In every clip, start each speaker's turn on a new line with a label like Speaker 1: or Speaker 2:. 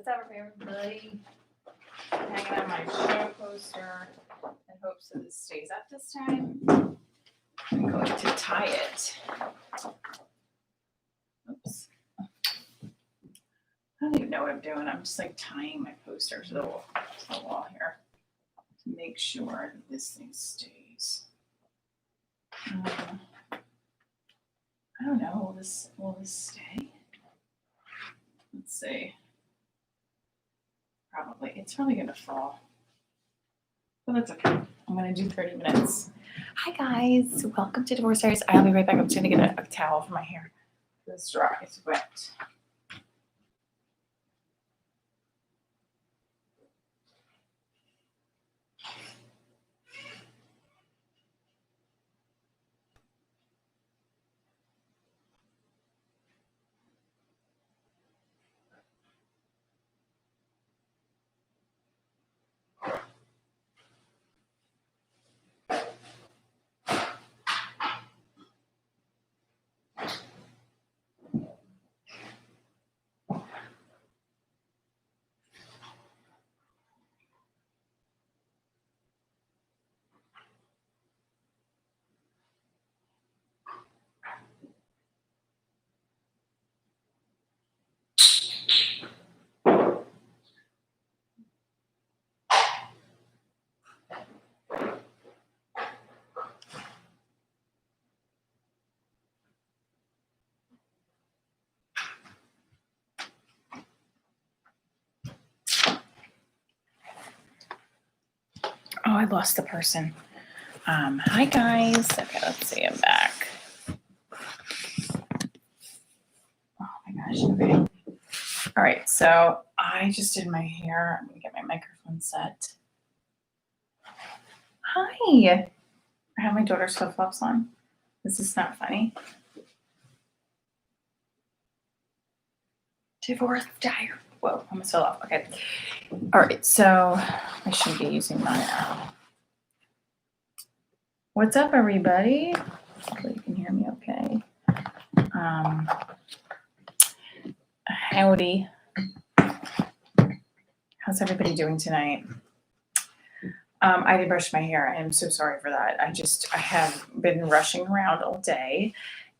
Speaker 1: What's up, everybody? Hanging on my show poster in hopes that this stays up this time. I'm going to tie it. Oops. I don't even know what I'm doing. I'm just like tying my poster to the wall here to make sure that this thing stays. I don't know. Will this stay? Let's see. Probably. It's probably going to fall. But that's okay. I'm going to do 30 minutes. Hi, guys. Welcome to Divorce Diaries. I'll be right back. I'm just going to get a towel for my hair. It's dry. It's wet. Oh, I lost the person. Hi, guys. Okay, let's see. I'm back. Oh, my gosh. Okay. All right. So I just did my hair. I'm going to get my microphone set. Hi. I have my daughter's flip-flops on. Is this not funny? Divorce Diary. Whoa, I almost fell off. Okay. All right. So I shouldn't be using my What's up, everybody? Hopefully you can hear me okay. Howdy. How's everybody doing tonight? I did brush my hair. I am so sorry for that. I have been rushing around all day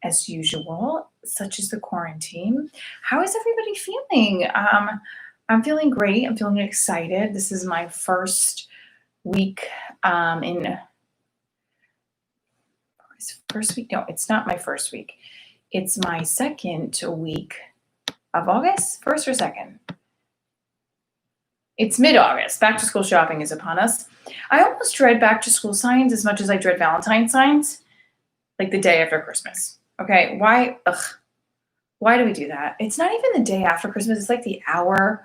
Speaker 1: as usual, such as the quarantine. How is everybody feeling? I'm feeling great. I'm feeling excited. This is my first week first week. No, it's not my first week. It's my second week of August, first or second. It's mid-August. Back to school shopping is upon us. I almost dread back to school signs as much as I dread Valentine's signs, like the day after Christmas. Okay, why? Why do we do that? It's not even the day after Christmas. It's like the hour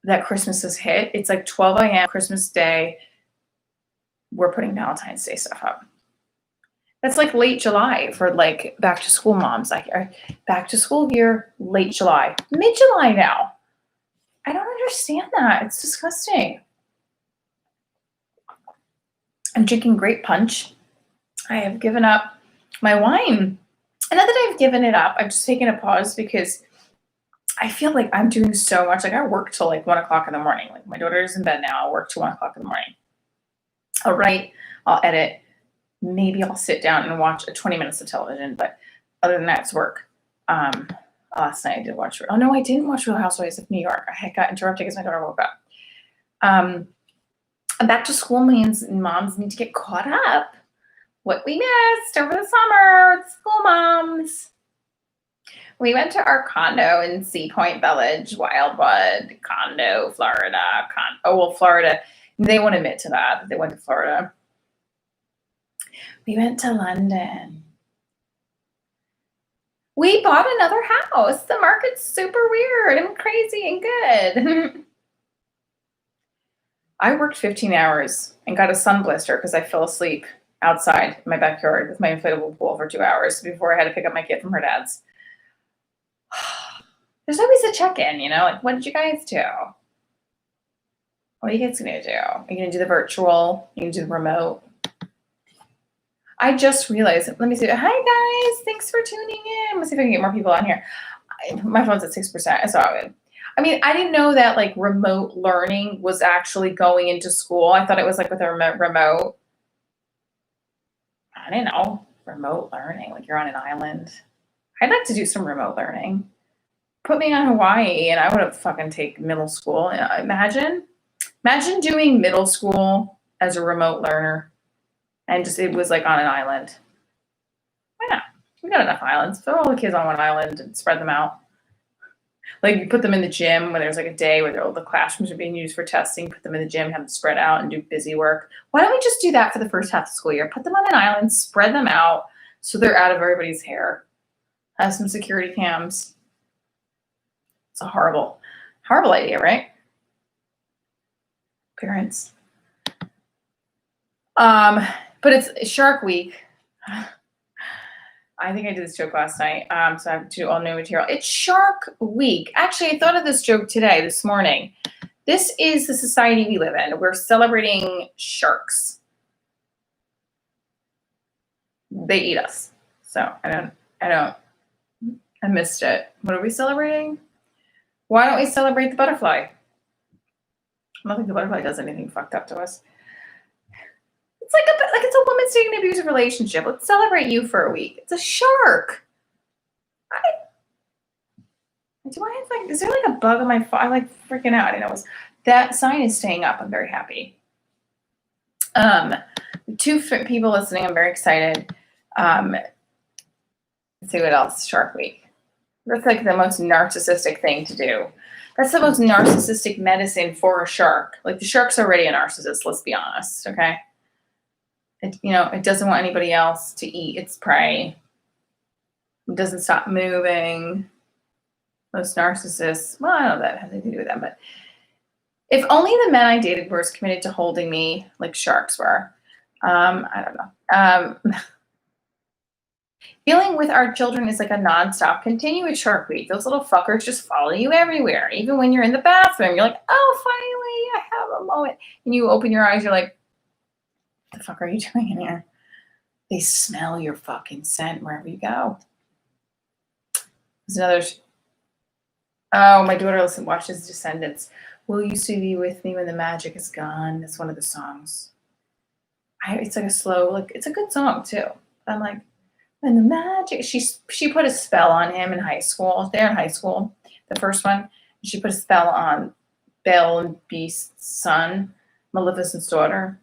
Speaker 1: that Christmas has hit. It's like 12 a.m. Christmas Day. We're putting Valentine's Day stuff up. That's like late July for like back to school moms. Like back to school year, late July, mid-July now. I don't understand that. It's disgusting. I'm drinking grape punch. I have given up my wine. And now that I've given it up, I've just taken a pause because I feel like I'm doing so much. Like I work till like 1 o'clock in the morning. Like my daughter is in bed now. I'll work till 1 o'clock in the morning. I'll write, I'll edit. Maybe I'll sit down and watch 20 minutes of television. But other than that, it's work. Last night I did watch. Oh no, I didn't watch Real Housewives of New York. I got interrupted because my daughter woke up. Back to school means moms need to get caught up. What we missed over the summer with school moms. We went to our condo in Sea Point Village, Wildwood, condo, Florida. Florida. They won't admit to that. They went to Florida. We went to London. We bought another house. The market's super weird and crazy and good. I worked 15 hours and got a sun blister because I fell asleep outside my backyard with my inflatable pool for 2 hours before I had to pick up my kid from her dad's. There's always a check-in, like, what did you guys do? What are you guys going to do? Are you going to do the virtual? Are you going to do the remote? I just realized, let me see. Hi, guys. Thanks for tuning in. Let's see if I can get more people on here. My phone's at 6%. I saw it. I mean, I didn't know that like remote learning was actually going into school. I thought it was like with a remote. I didn't know remote learning. Like you're on an island. I'd like to do some remote learning. Put me on Hawaii, and I would have fucking take middle school. Imagine doing middle school as a remote learner, and just it was like on an island. Why not? We got enough islands. Throw all the kids on one island and spread them out. Like you put them in the gym when there's like a day where all the classrooms are being used for testing. Put them in the gym, have them spread out, and do busy work. Why don't we just do that for the first half of the school year? Put them on an island, spread them out so they're out of everybody's hair. Have some security cams. It's a horrible, horrible idea, right? Parents. But it's Shark Week. I think I did this joke last night. So I have to do all new material. It's Shark Week. Actually, I thought of this joke this morning. This is the society we live in. We're celebrating sharks. They eat us. So I missed it. What are we celebrating? Why don't we celebrate the butterfly? I don't think the butterfly does anything fucked up to us. It's like it's a woman staying in an abusive relationship. Let's celebrate you for a week. It's a shark. Is there like a bug on my phone? I'm like freaking out. I didn't know that sign is staying up. I'm very happy. 2 people listening. I'm very excited. Let's see what else. Shark Week. That's like the most narcissistic thing to do. That's the most narcissistic medicine for a shark. Like the shark's already a narcissist. Let's be honest. Okay. It doesn't want anybody else to eat its prey. It doesn't stop moving. Most narcissists, well, I don't know that has anything to do with them, but if only the men I dated were as committed to holding me like sharks were. I don't know. Dealing with our children is like a nonstop, continuous Shark Week. Those little fuckers just follow you everywhere. Even when you're in the bathroom, you're like, oh, finally, I have a moment. And you open your eyes, you're like, what the fuck are you doing in here? They smell your fucking scent wherever you go. There's another. Oh, my daughter watches Descendants. Will you still be with me when the magic is gone? That's one of the songs. It's like a slow, it's a good song too. I'm like, when the magic, she put a spell on him in high school. They're in high school, the first one. She put a spell on Belle and Beast's son, Maleficent's daughter.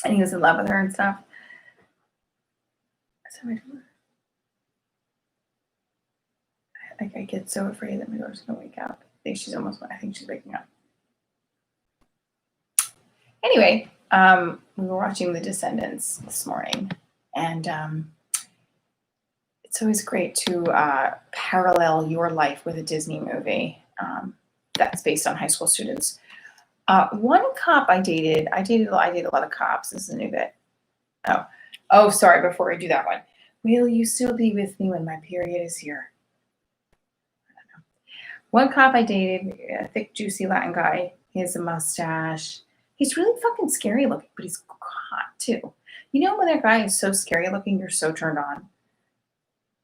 Speaker 1: And he was in love with her and stuff. I get so afraid that my daughter's gonna wake up. I think she's waking up. Anyway, we were watching The Descendants this morning, and it's always great to parallel your life with a Disney movie that's based on high school students. One cop I dated a lot of cops. This is a new bit. Oh, sorry. Before I do that one, will you still be with me when my period is here? I don't know. One cop I dated, a thick, juicy Latin guy. He has a mustache. He's really fucking scary looking, but he's hot too. You know when that guy is so scary looking, you're so turned on.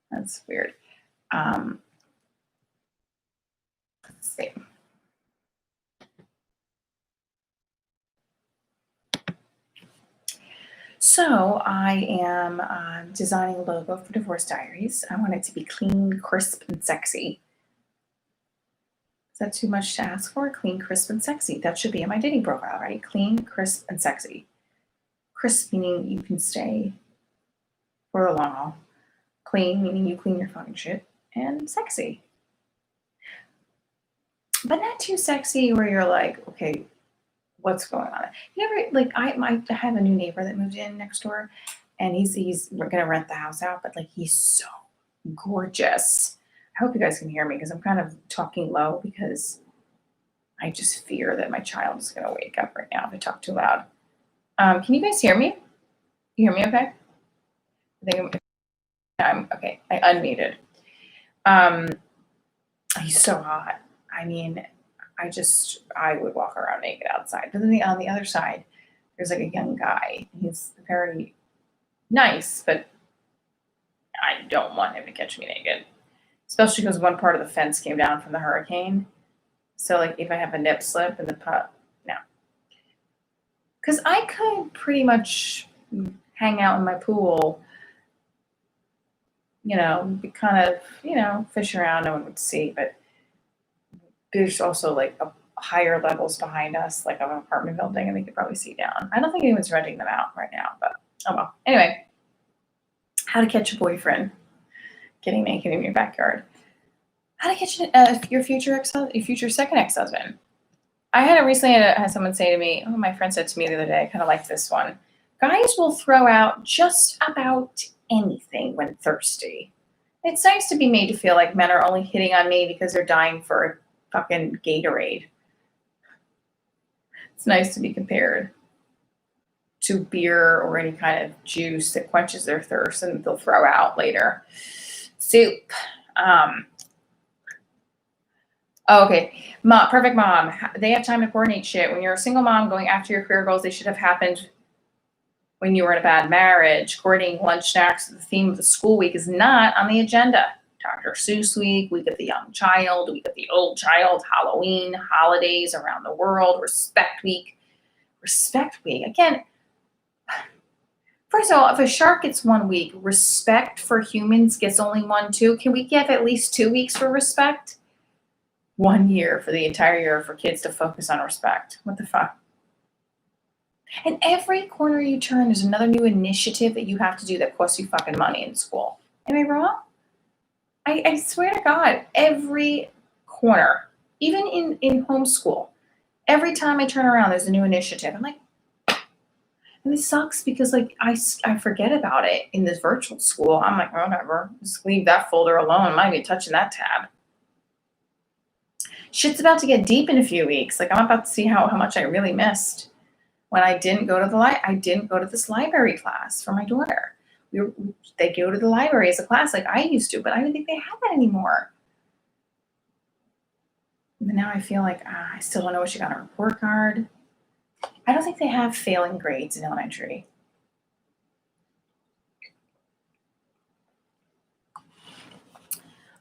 Speaker 1: That's weird. Let's see. So I am designing a logo for Divorce Diaries. I want it to be clean, crisp, and sexy. Is that too much to ask for? Clean, crisp, and sexy. That should be in my dating profile, right? Clean, crisp, and sexy. Crisp meaning you can stay for a long haul. Clean meaning you clean your fucking shit. And sexy. But not too sexy where you're like, okay, what's going on? You never I have a new neighbor that moved in next door, and he's gonna rent the house out, but like he's so gorgeous. I hope you guys can hear me because I'm kind of talking low because I just fear that my child is gonna wake up right now if I talk too loud. Can you guys hear me? You hear me okay? I think I'm okay. I unmuted. He's so hot. I mean, I would walk around naked outside. But then on the other side, there's like a young guy. He's very nice, but I don't want him to catch me naked. Especially because one part of the fence came down from the hurricane. So like if I have a nip slip in the pup, no. Because I could pretty much hang out in my pool, be kind of, fish around, no one would see. But there's also like a higher levels behind us, like of an apartment building, and they could probably see down. I don't think anyone's renting them out right now, but oh well. Anyway, how to catch a boyfriend getting naked in your backyard. How to catch your future second ex-husband. I had someone say to me, oh, my friend said to me the other day, I kind of like this one. Guys will throw out just about anything when thirsty. It's nice to be made to feel like men are only hitting on me because they're dying for a fucking Gatorade. It's nice to be compared to beer or any kind of juice that quenches their thirst and they'll throw out later. Soup. Okay. Perfect mom. They have time to coordinate shit. When you're a single mom going after your career goals, they should have happened when you were in a bad marriage. Coordinating lunch snacks, the theme of the school week is not on the agenda. Dr. Seuss week, week of the young child, week of the old child, Halloween, holidays around the world, respect week. Respect week. Again, first of all, if a shark gets 1 week, respect for humans gets only 1 too. Can we give at least 2 weeks for respect? 1 year for the entire year for kids to focus on respect. What the fuck? And every corner you turn, there's another new initiative that you have to do that costs you fucking money in school. Am I wrong? I swear to God, every corner, even in homeschool, every time I turn around, there's a new initiative. I'm like, and this sucks because like I forget about it in this virtual school. I'm like, whatever, just leave that folder alone. I'm not even touching that tab. Shit's about to get deep in a few weeks. Like I'm about to see how much I really missed when I didn't go to I didn't go to this library class for my daughter. They go to the library as a class like I used to, but I don't think they have that anymore. But now I feel like I still don't know what she got on her report card. I don't think they have failing grades in elementary.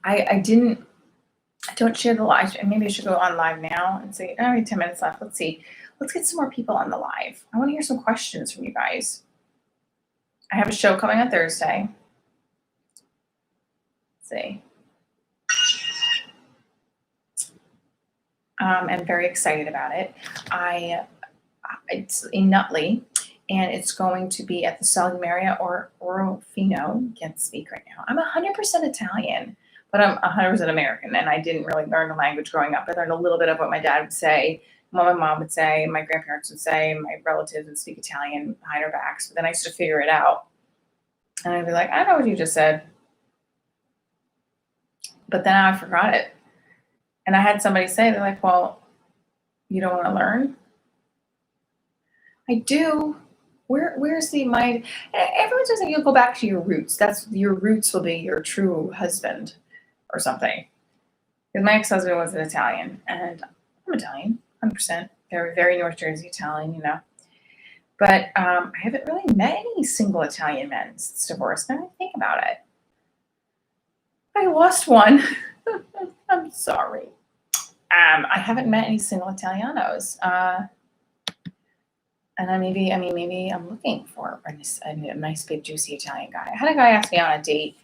Speaker 1: I don't share the live. Maybe I should go on live now and say, we have 10 minutes left. Let's see. Let's get some more people on the live. I want to hear some questions from you guys. I have a show coming on Thursday. Let's see. I'm very excited about it. It's in Nutley, and it's going to be at the Salumeria or Orofino. Can't speak right now. I'm 100% Italian, but I'm 100% American, and I didn't really learn the language growing up. I learned a little bit of what my dad would say, what my mom would say, my grandparents would say, my relatives would speak Italian behind our backs, but then I used to figure it out. And I'd be like, I know what you just said. But then I forgot it. And I had somebody say, they're like, well, you don't want to learn? I do. Where's the mind? Everyone says that you'll go back to your roots. That's your roots will be your true husband or something. Because my ex-husband was an Italian, and I'm Italian, 100%. They're very North Jersey Italian, But I haven't really met any single Italian men since divorce. Now I think about it. I lost one. I'm sorry. I haven't met any single Italianos. And maybe I'm looking for a nice, big, juicy Italian guy. I had a guy ask me on a date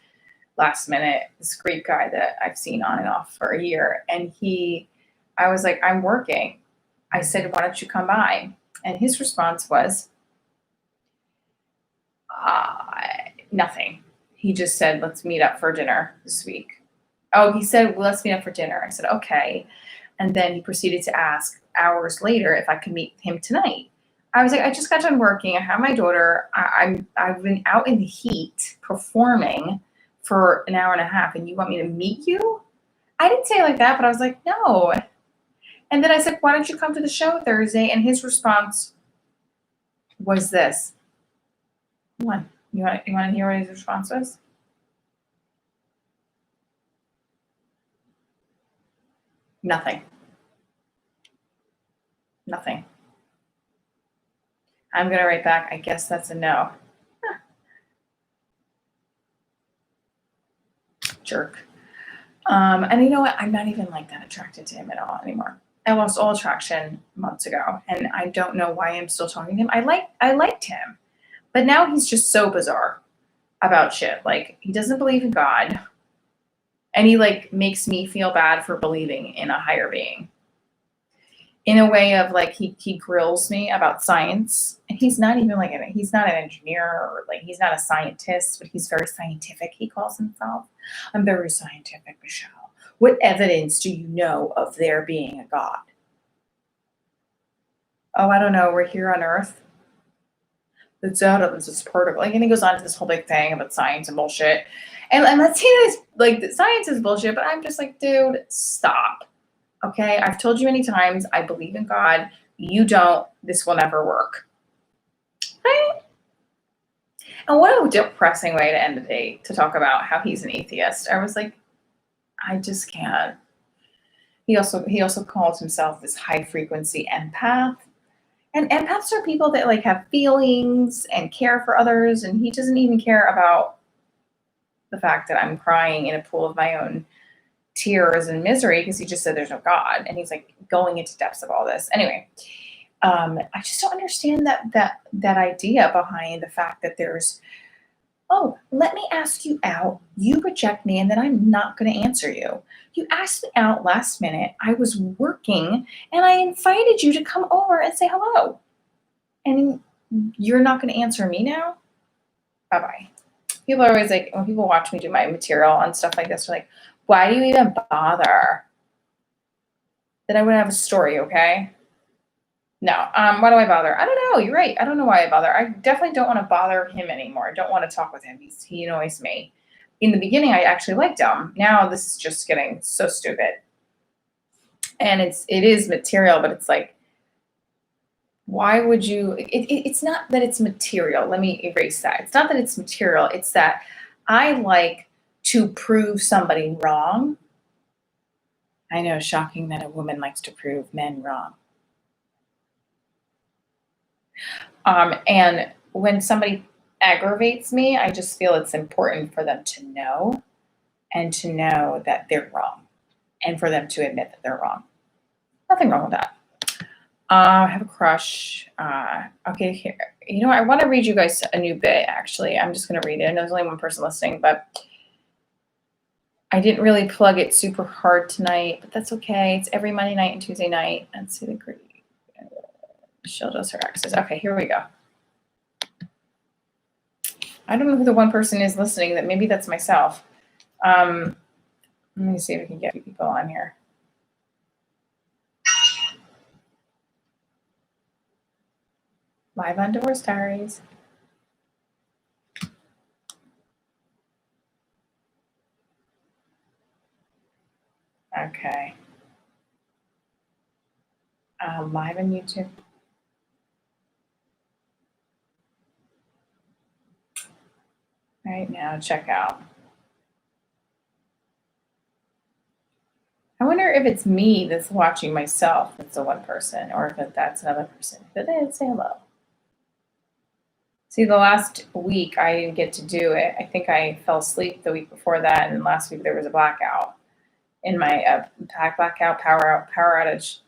Speaker 1: last minute, this Greek guy that I've seen on and off for a year. And I was like, I'm working. I said, why don't you come by? And his response was, nothing. He just said, let's meet up for dinner this week. Oh, he said, well, let's meet up for dinner. I said, okay. And then he proceeded to ask hours later if I could meet him tonight. I was like, I just got done working. I have my daughter. I've been out in the heat performing for an hour and a half, and you want me to meet you? I didn't say it like that, but I was like, no. And then I said, why don't you come to the show Thursday? And his response was this. What? You want to hear what his response was? Nothing. Nothing. I'm going to write back, I guess that's a no. Jerk. And you know what? I'm not even like that attracted to him at all anymore. I lost all attraction months ago, and I don't know why I'm still talking to him. I liked him, but now he's just so bizarre about shit. Like he doesn't believe in God, and he like makes me feel bad for believing in a higher being. In a way of like he grills me about science. And he's not even like he's not an engineer or like he's not a scientist, but he's very scientific. He calls himself. I'm very scientific, Michelle. What evidence do you know of there being a God? Oh, I don't know. We're here on Earth. It's out of this particle. Like, and he goes on to this whole big thing about science and bullshit. And let's say this like the science is bullshit, but I'm just like, dude, stop. Okay, I've told you many times I believe in God. You don't. This will never work. Right? And what a depressing way to end the day to talk about how he's an atheist. I was like, I just can't. He also calls himself this high frequency empath. And empaths are people that like have feelings and care for others, and he doesn't even care about the fact that I'm crying in a pool of my own tears and misery because he just said there's no God, and he's like going into depths of all this. Anyway, I just don't understand that idea behind the fact that there's let me ask you out. You reject me, and then I'm not going to answer you. You asked me out last minute. I was working, and I invited you to come over and say hello, and you're not going to answer me now. Bye bye. People are always like, when people watch me do my material and stuff like this, they're like, why do you even bother? Then I wouldn't have a story, okay? No. Why do I bother? I don't know. You're right. I don't know why I bother. I definitely don't want to bother him anymore. I don't want to talk with him. He annoys me. In the beginning, I actually liked him. Now this is just getting so stupid. And it is material, but it's like, why would you? It's not that it's material. Let me erase that. It's not that it's material. It's that I like to prove somebody wrong. I know, shocking that a woman likes to prove men wrong. And when somebody aggravates me, I just feel it's important for them to know and to know that they're wrong and for them to admit that they're wrong. Nothing wrong with that. I have a crush. Okay, here. You know, I want to read you guys a new bit, actually. I'm just going to read it. I know there's only one person listening, but I didn't really plug it super hard tonight, but that's okay. It's every Monday night and Tuesday night. Let's see the great. Michelle does her exes. Okay, here we go. I don't know who the one person is listening. That maybe that's myself. Let me see if we can get people on here. Live on Divorce Diaries. Okay. Live on YouTube. Right now, check out. I wonder if it's me that's watching myself that's the one person, or if that's another person. If it is, say hello. See, the last week I didn't get to do it. I think I fell asleep the week before that, and last week there was a blackout in my blackout power outage.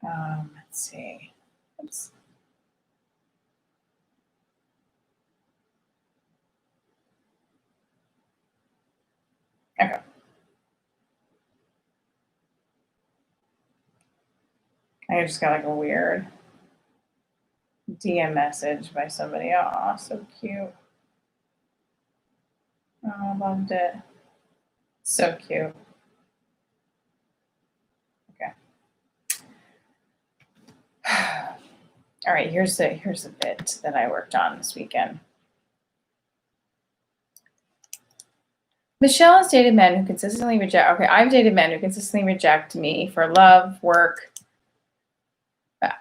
Speaker 1: Let's see. Oops. Okay. I just got like a weird DM message by somebody. Oh, so cute. Oh, I loved it. So cute. Okay. All right, here's the bit that I worked on this weekend. Michelle has dated men who consistently reject. Okay, I've dated men who consistently reject me for love, work.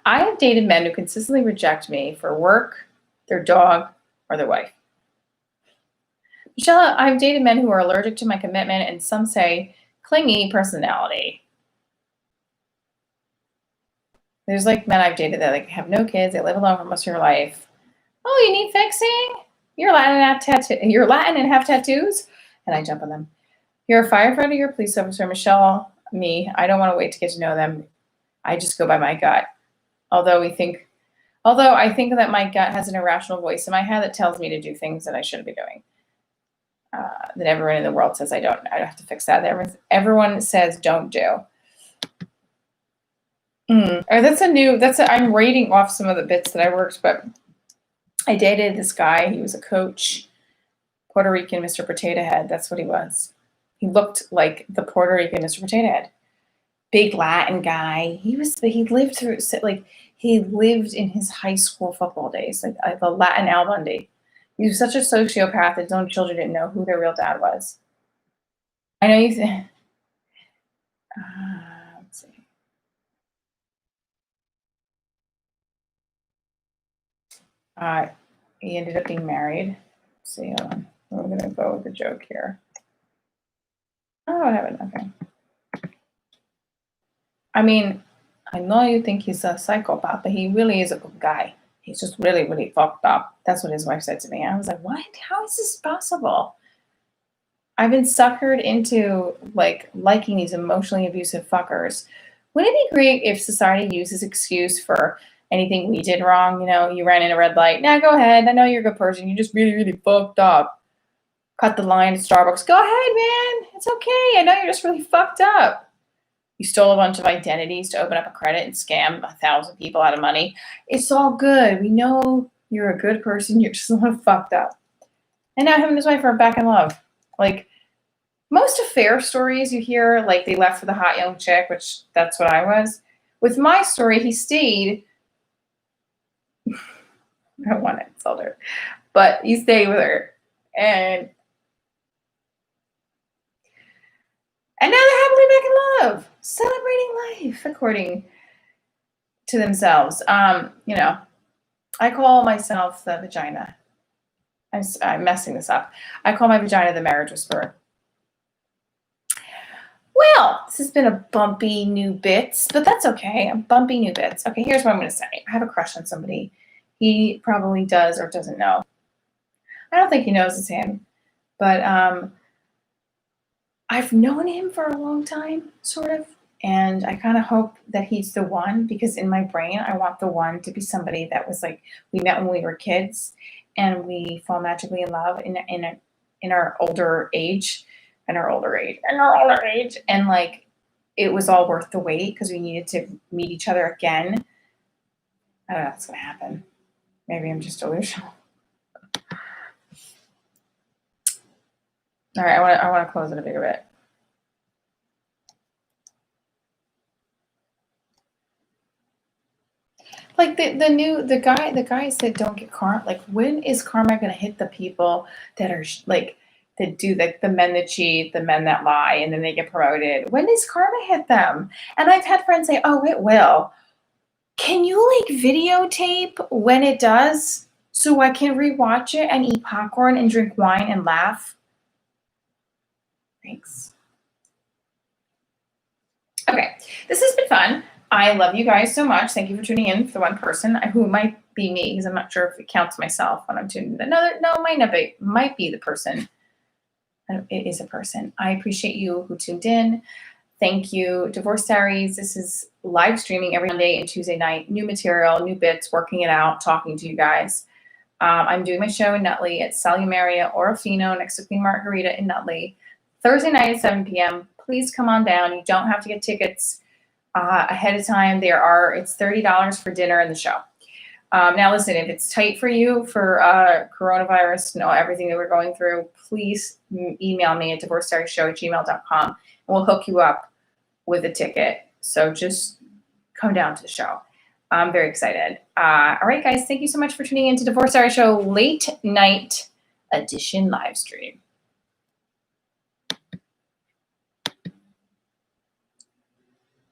Speaker 1: I have dated men who consistently reject me for work, their dog, or their wife. Michelle, I've dated men who are allergic to my commitment and some say clingy personality. There's like men I've dated that like have no kids, they live alone for most of your life. Oh, you need fixing? You're Latin and have tattoos? And I jump on them. You're a firefighter, you're a police officer, Michelle. me. I don't want to wait to get to know them. I just go by my gut. Although I think that my gut has an irrational voice in my head that tells me to do things that I shouldn't be doing. That everyone in the world says I don't. I have to fix that. Everyone says don't do. I'm rating off some of the bits that I worked, but I dated this guy. He was a coach, Puerto Rican Mr. Potato Head. That's what he was. He looked like the Puerto Rican Mr. Potato Head. Big Latin guy. He lived in his high school football days, like the Latin Al Bundy. He was such a sociopath that his own children didn't know who their real dad was. I know you think. Let's see. He ended up being married. Let's see, hold on. We're gonna go with the joke here. Oh, what happened? Okay. I mean, I know you think he's a psychopath, but he really is a good guy. He's just really, really fucked up. That's what his wife said to me. I was like, what? How is this possible? I've been suckered into liking these emotionally abusive fuckers. Wouldn't it be great if society used this excuse for anything we did wrong? You know, you ran in a red light. Nah, go ahead. I know you're a good person. You just really, really fucked up. Cut the line at Starbucks. Go ahead, man. It's okay. I know you're just really fucked up. You stole a bunch of identities to open up a credit and scam 1,000 people out of money. It's all good. We know you're a good person. You're just a little fucked up. And now him and his wife are back in love. Like, most affair stories you hear, like they left for the hot young chick, which that's what I was. With my story, he stayed. I don't want to insult her, but he stayed with her. And now they're happily back in love, celebrating life according to themselves. I call myself the vagina. I'm messing this up. I call my vagina the marriage whisperer. Well, this has been a bumpy new bits, but that's okay. Bumpy new bits. Okay, here's what I'm going to say. I have a crush on somebody. He probably does or doesn't know. I don't think he knows it's him, but I've known him for a long time, sort of, and I kind of hope that he's the one, because in my brain, I want the one to be somebody that was like, we met when we were kids, and we fall magically in love in our older age. And like it was all worth the wait because we needed to meet each other again. I don't know if that's gonna happen. Maybe I'm just delusional. All right, I want to close it a bigger bit. Like the guys that don't get karma. Like, when is karma gonna hit the people that are that do the men that cheat, the men that lie, and then they get promoted? When does karma hit them? And I've had friends say, "Oh, it will." Can you videotape when it does so I can rewatch it and eat popcorn and drink wine and laugh? Thanks. Okay, this has been fun. I love you guys so much. Thank you for tuning in for the one person who might be me, because I'm not sure if it counts myself when I'm tuning in. No, might not be. Might be the person. It is a person. I appreciate you who tuned in. Thank you. Divorce Diaries. This is live streaming every Monday and Tuesday night. New material, new bits, working it out, talking to you guys. I'm doing my show in Nutley at Salumaria Orofino next to Queen Margarita in Nutley. Thursday night at 7 p.m. Please come on down. You don't have to get tickets ahead of time. It's $30 for dinner and the show. Now listen, if it's tight for you for coronavirus, everything that we're going through, please email me at divorcediaryshow@gmail.com and we'll hook you up with a ticket. So just come down to the show. I'm very excited. All right, guys, thank you so much for tuning in to Divorce Diary Show Late Night Edition live stream.